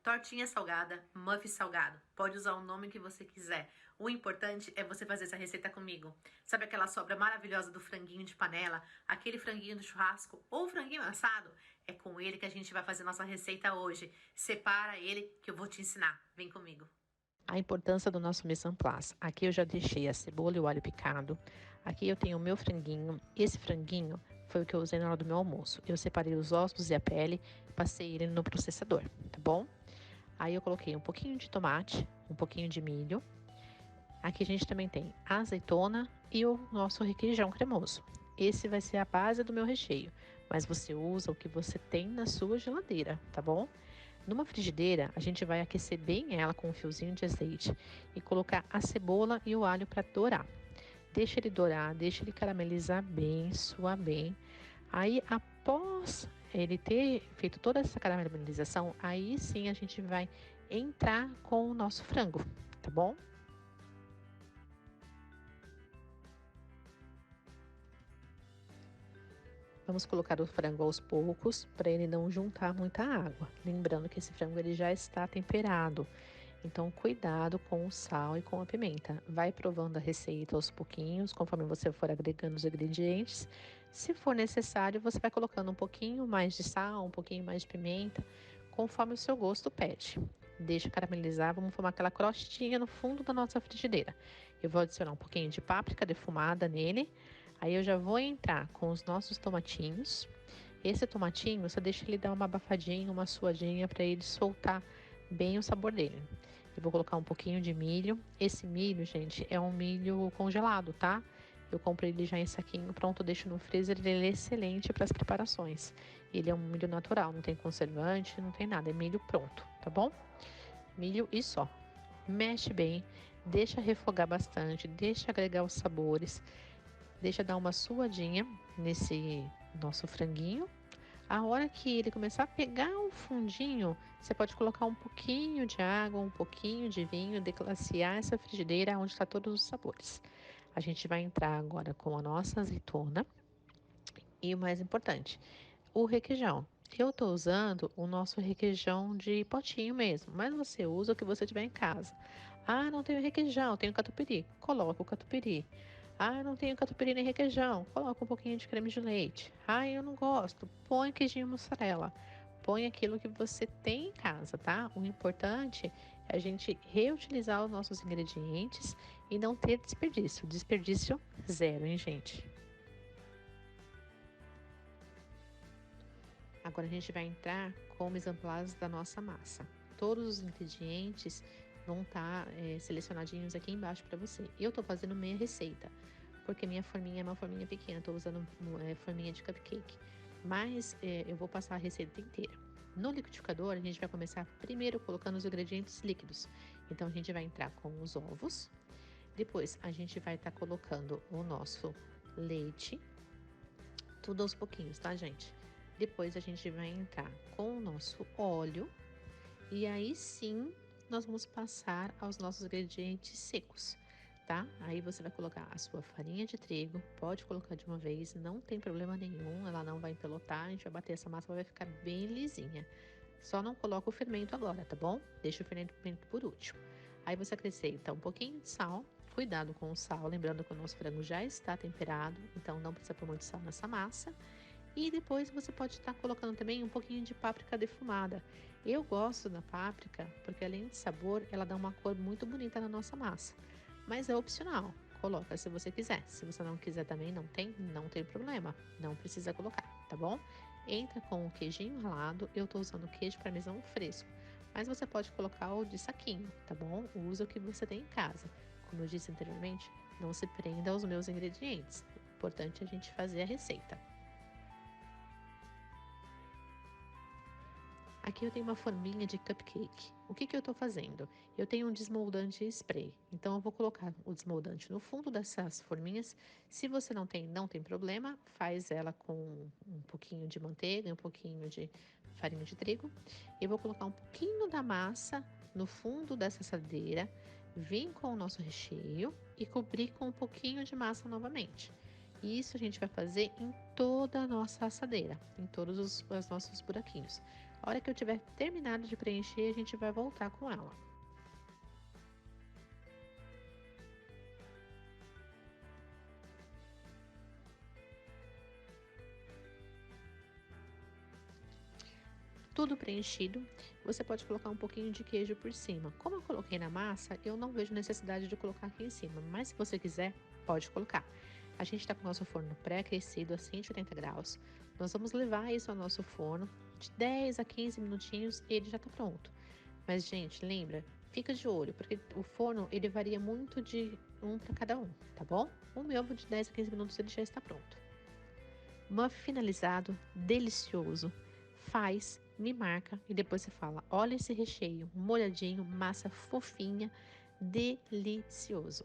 Tortinha salgada, muffin salgado. Pode usar o nome que você quiser. O importante é você fazer essa receita comigo. Sabe aquela sobra maravilhosa do franguinho de panela? Aquele franguinho do churrasco ou franguinho assado? É com ele que a gente vai fazer nossa receita hoje. Separa ele que eu vou te ensinar. Vem comigo. A importância do nosso mise en place. Aqui eu já deixei a cebola e o alho picado. Aqui eu tenho o meu franguinho. Esse franguinho foi o que eu usei na hora do meu almoço. Eu separei os ossos e a pele, passei ele no processador, tá bom? Aí eu coloquei um pouquinho de tomate, um pouquinho de milho. Aqui a gente também tem a azeitona e o nosso requeijão cremoso. Esse vai ser a base do meu recheio, mas você usa o que você tem na sua geladeira, tá bom? Numa frigideira, a gente vai aquecer bem ela com um fiozinho de azeite e colocar a cebola e o alho para dourar. Deixa ele dourar, deixa ele caramelizar bem, suar bem. Aí, após ele ter feito toda essa caramelização, aí sim a gente vai entrar com o nosso frango, tá bom? Vamos colocar o frango aos poucos para ele não juntar muita água. Lembrando que esse frango ele já está temperado. Então, cuidado com o sal e com a pimenta. Vai provando a receita aos pouquinhos, conforme você for agregando os ingredientes. Se for necessário, você vai colocando um pouquinho mais de sal, um pouquinho mais de pimenta, conforme o seu gosto pede. Deixa caramelizar, vamos formar aquela crostinha no fundo da nossa frigideira. Eu vou adicionar um pouquinho de páprica defumada nele. Aí eu já vou entrar com os nossos tomatinhos. Esse tomatinho, você deixa ele dar uma abafadinha, uma suadinha para ele soltar bem o sabor dele. Eu vou colocar um pouquinho de milho. Esse milho, gente, é um milho congelado, tá? Eu comprei ele já em saquinho pronto, deixo no freezer. Ele é excelente para as preparações. Ele é um milho natural, não tem conservante, não tem nada, é milho pronto, tá bom? Milho e só. Mexe bem, deixa refogar bastante, deixa agregar os sabores, deixa dar uma suadinha nesse nosso franguinho. A hora que ele começar a pegar um fundinho, você pode colocar um pouquinho de água, um pouquinho de vinho, deglaciar essa frigideira onde está todos os sabores. A gente vai entrar agora com a nossa azeitona e o mais importante, o requeijão. Eu estou usando o nosso requeijão de potinho mesmo, mas você usa o que você tiver em casa. Ah, não tenho requeijão, tenho catupiry. Coloca o catupiry. Ah, não tenho catupiry nem requeijão. Coloca um pouquinho de creme de leite. Ah, eu não gosto. Põe queijinho mussarela. Põe aquilo que você tem em casa, tá? O importante é a gente reutilizar os nossos ingredientes e não ter desperdício. Desperdício zero, hein, gente? Agora a gente vai entrar com o mise en place da nossa massa. Todos os ingredientes vão estar selecionadinhos aqui embaixo para você. Eu tô fazendo meia receita, porque minha forminha é uma forminha pequena, tô usando forminha de cupcake. Mas eu vou passar a receita inteira. No liquidificador, a gente vai começar primeiro colocando os ingredientes líquidos. Então, a gente vai entrar com os ovos. Depois, a gente vai estar colocando o nosso leite. Tudo aos pouquinhos, tá, gente? Depois, a gente vai entrar com o nosso óleo. E aí, sim, nós vamos passar aos nossos ingredientes secos, tá? Aí você vai colocar a sua farinha de trigo, pode colocar de uma vez, não tem problema nenhum, ela não vai empelotar, a gente vai bater essa massa, ela vai ficar bem lisinha. Só não coloca o fermento agora, tá bom? Deixa o fermento por último. Aí você acrescenta um pouquinho de sal, cuidado com o sal, lembrando que o nosso frango já está temperado, então não precisa pôr muito sal nessa massa. E depois você pode estar colocando também um pouquinho de páprica defumada. Eu gosto da páprica porque além de sabor, ela dá uma cor muito bonita na nossa massa. Mas é opcional, coloca se você quiser. Se você não quiser também, não tem problema. Não precisa colocar, tá bom? Entra com o queijinho ralado, eu tô usando queijo parmesão fresco. Mas você pode colocar o de saquinho, tá bom? Usa o que você tem em casa. Como eu disse anteriormente, não se prenda aos meus ingredientes. O importante é a gente fazer a receita. Aqui eu tenho uma forminha de cupcake. O que eu estou fazendo? Eu tenho um desmoldante spray. Então eu vou colocar o desmoldante no fundo dessas forminhas. Se você não tem problema. Faz ela com um pouquinho de manteiga e um pouquinho de farinha de trigo. Eu vou colocar um pouquinho da massa no fundo dessa assadeira. Vir com o nosso recheio e cobrir com um pouquinho de massa novamente. E isso a gente vai fazer em toda a nossa assadeira, em todos os nossos buraquinhos. A hora que eu tiver terminado de preencher, a gente vai voltar com ela. Tudo preenchido, você pode colocar um pouquinho de queijo por cima. Como eu coloquei na massa, eu não vejo necessidade de colocar aqui em cima, mas se você quiser, pode colocar. A gente está com o nosso forno pré-aquecido a 180 graus. Nós vamos levar isso ao nosso forno de 10 a 15 minutinhos e ele já está pronto. Mas, gente, lembra, fica de olho, porque o forno ele varia muito de um para cada um, tá bom? O meu de 10 a 15 minutos ele já está pronto. Muffin finalizado, delicioso. Faz, me marca e depois você fala: olha esse recheio, molhadinho, massa fofinha, delicioso.